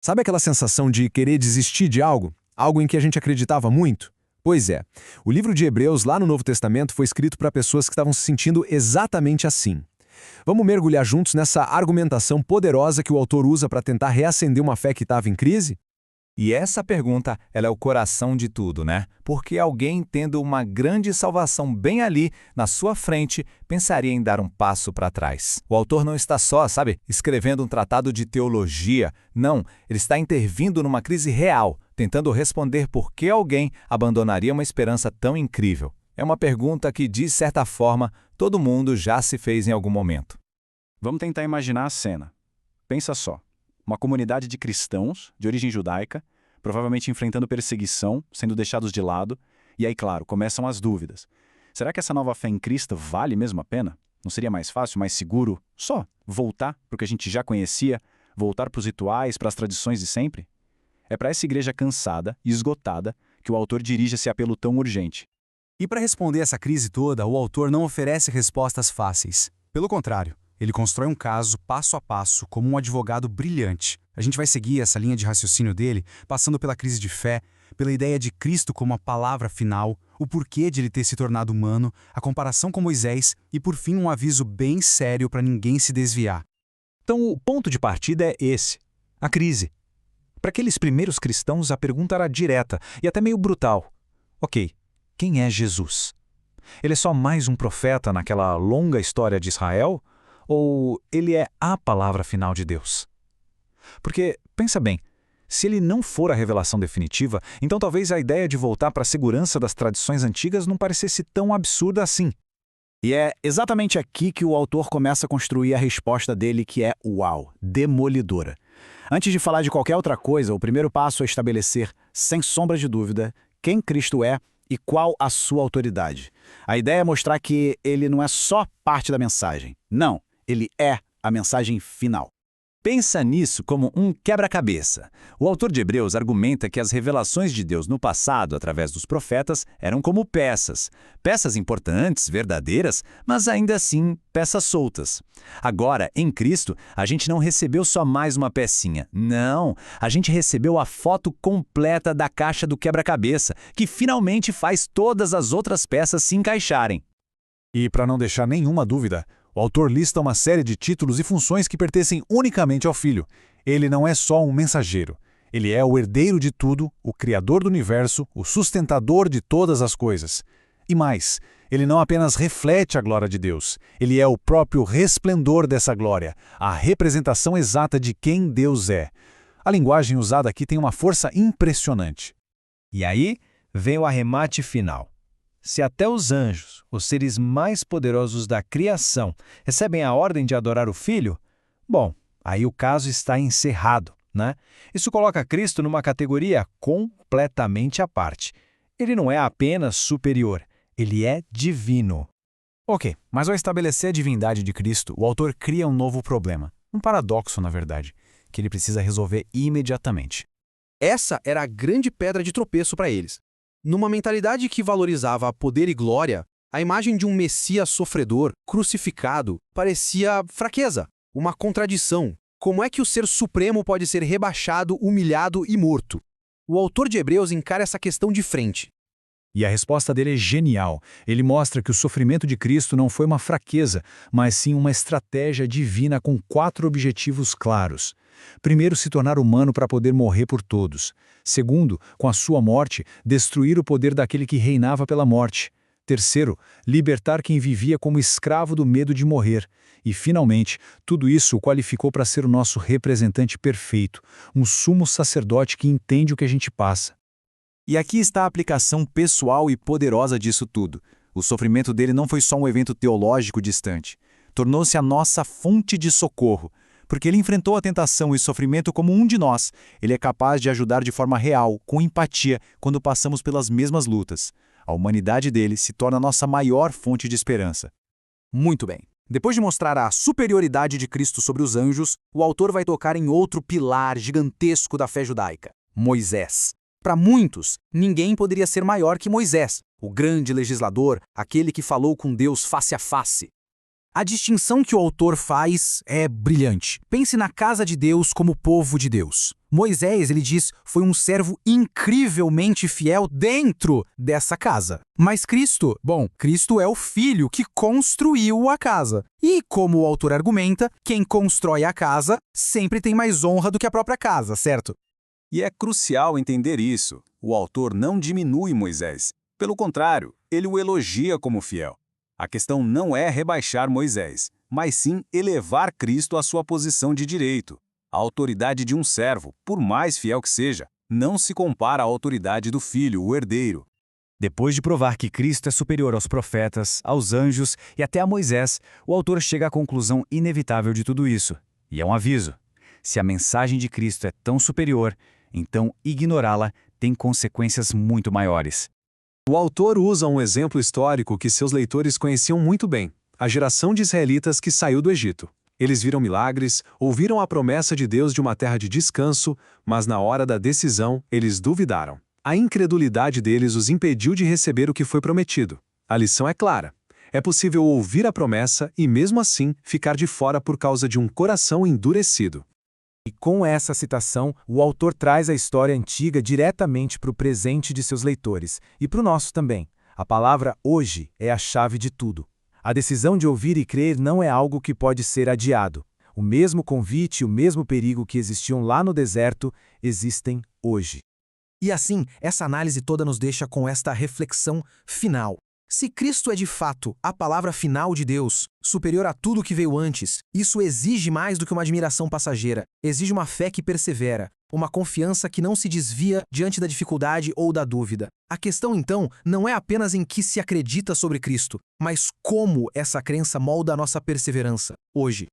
Sabe aquela sensação de querer desistir de algo? Algo em que a gente acreditava muito? Pois é, o livro de Hebreus, lá no Novo Testamento, foi escrito para pessoas que estavam se sentindo exatamente assim. Vamos mergulhar juntos nessa argumentação poderosa que o autor usa para tentar reacender uma fé que estava em crise? E essa pergunta, ela é o coração de tudo, né? Porque alguém tendo uma grande salvação bem ali, na sua frente, pensaria em dar um passo para trás. O autor não está só, sabe, escrevendo um tratado de teologia. Não, ele está intervindo numa crise real, tentando responder por que alguém abandonaria uma esperança tão incrível. É uma pergunta que, de certa forma, todo mundo já se fez em algum momento. Vamos tentar imaginar a cena. Pensa só. Uma comunidade de cristãos, de origem judaica, provavelmente enfrentando perseguição, sendo deixados de lado, e aí, claro, começam as dúvidas. Será que essa nova fé em Cristo vale mesmo a pena? Não seria mais fácil, mais seguro, só voltar para o que a gente já conhecia, voltar para os rituais, para as tradições de sempre? É para essa igreja cansada e esgotada que o autor dirige esse apelo tão urgente. E para responder essa crise toda, o autor não oferece respostas fáceis. Pelo contrário, ele constrói um caso passo a passo, como um advogado brilhante. A gente vai seguir essa linha de raciocínio dele, passando pela crise de fé, pela ideia de Cristo como a palavra final, o porquê de ele ter se tornado humano, a comparação com Moisés e, por fim, um aviso bem sério para ninguém se desviar. Então, o ponto de partida é esse, a crise. Para aqueles primeiros cristãos, a pergunta era direta e até meio brutal. Ok, quem é Jesus? Ele é só mais um profeta naquela longa história de Israel? Ou ele é a palavra final de Deus? Porque, pensa bem, se ele não for a revelação definitiva, então talvez a ideia de voltar para a segurança das tradições antigas não parecesse tão absurda assim. E é exatamente aqui que o autor começa a construir a resposta dele, que é uau, demolidora. Antes de falar de qualquer outra coisa, o primeiro passo é estabelecer, sem sombra de dúvida, quem Cristo é e qual a sua autoridade. A ideia é mostrar que ele não é só parte da mensagem. Não, ele é a mensagem final. Pensa nisso como um quebra-cabeça. O autor de Hebreus argumenta que as revelações de Deus no passado, através dos profetas, eram como peças. Peças importantes, verdadeiras, mas ainda assim peças soltas. Agora, em Cristo, a gente não recebeu só mais uma pecinha. Não, a gente recebeu a foto completa da caixa do quebra-cabeça, que finalmente faz todas as outras peças se encaixarem. E para não deixar nenhuma dúvida, o autor lista uma série de títulos e funções que pertencem unicamente ao Filho. Ele não é só um mensageiro. Ele é o herdeiro de tudo, o criador do universo, o sustentador de todas as coisas. E mais, ele não apenas reflete a glória de Deus, ele é o próprio resplendor dessa glória, a representação exata de quem Deus é. A linguagem usada aqui tem uma força impressionante. E aí vem o arremate final. Se até os anjos, os seres mais poderosos da criação, recebem a ordem de adorar o Filho, bom, aí o caso está encerrado, né? Isso coloca Cristo numa categoria completamente à parte. Ele não é apenas superior, ele é divino. Ok, mas ao estabelecer a divindade de Cristo, o autor cria um novo problema. Um paradoxo, na verdade, que ele precisa resolver imediatamente. Essa era a grande pedra de tropeço para eles. Numa mentalidade que valorizava poder e glória, a imagem de um Messias sofredor, crucificado, parecia fraqueza, uma contradição. Como é que o ser supremo pode ser rebaixado, humilhado e morto? O autor de Hebreus encara essa questão de frente. E a resposta dele é genial. Ele mostra que o sofrimento de Cristo não foi uma fraqueza, mas sim uma estratégia divina com 4 objetivos claros. Primeiro, se tornar humano para poder morrer por todos. Segundo, com a sua morte, destruir o poder daquele que reinava pela morte. Terceiro, libertar quem vivia como escravo do medo de morrer. E, finalmente, tudo isso o qualificou para ser o nosso representante perfeito, um sumo sacerdote que entende o que a gente passa. E aqui está a aplicação pessoal e poderosa disso tudo. O sofrimento dele não foi só um evento teológico distante. Tornou-se a nossa fonte de socorro. Porque ele enfrentou a tentação e sofrimento como um de nós. Ele é capaz de ajudar de forma real, com empatia, quando passamos pelas mesmas lutas. A humanidade dele se torna a nossa maior fonte de esperança. Muito bem. Depois de mostrar a superioridade de Cristo sobre os anjos, o autor vai tocar em outro pilar gigantesco da fé judaica: Moisés. Para muitos, ninguém poderia ser maior que Moisés, o grande legislador, aquele que falou com Deus face a face. A distinção que o autor faz é brilhante. Pense na casa de Deus como povo de Deus. Moisés, ele diz, foi um servo incrivelmente fiel dentro dessa casa. Mas Cristo, bom, Cristo é o filho que construiu a casa. E, como o autor argumenta, quem constrói a casa sempre tem mais honra do que a própria casa, certo? E é crucial entender isso. O autor não diminui Moisés. Pelo contrário, ele o elogia como fiel. A questão não é rebaixar Moisés, mas sim elevar Cristo à sua posição de direito. A autoridade de um servo, por mais fiel que seja, não se compara à autoridade do filho, o herdeiro. Depois de provar que Cristo é superior aos profetas, aos anjos e até a Moisés, o autor chega à conclusão inevitável de tudo isso. E é um aviso. Se a mensagem de Cristo é tão superior, então ignorá-la tem consequências muito maiores. O autor usa um exemplo histórico que seus leitores conheciam muito bem: a geração de israelitas que saiu do Egito. Eles viram milagres, ouviram a promessa de Deus de uma terra de descanso, mas na hora da decisão, eles duvidaram. A incredulidade deles os impediu de receber o que foi prometido. A lição é clara. É possível ouvir a promessa e, mesmo assim, ficar de fora por causa de um coração endurecido. E com essa citação, o autor traz a história antiga diretamente para o presente de seus leitores, e para o nosso também. A palavra hoje é a chave de tudo. A decisão de ouvir e crer não é algo que pode ser adiado. O mesmo convite e o mesmo perigo que existiam lá no deserto existem hoje. E assim, essa análise toda nos deixa com esta reflexão final. Se Cristo é de fato a palavra final de Deus, superior a tudo que veio antes, isso exige mais do que uma admiração passageira, exige uma fé que persevera, uma confiança que não se desvia diante da dificuldade ou da dúvida. A questão, então, não é apenas em que se acredita sobre Cristo, mas como essa crença molda a nossa perseverança, hoje.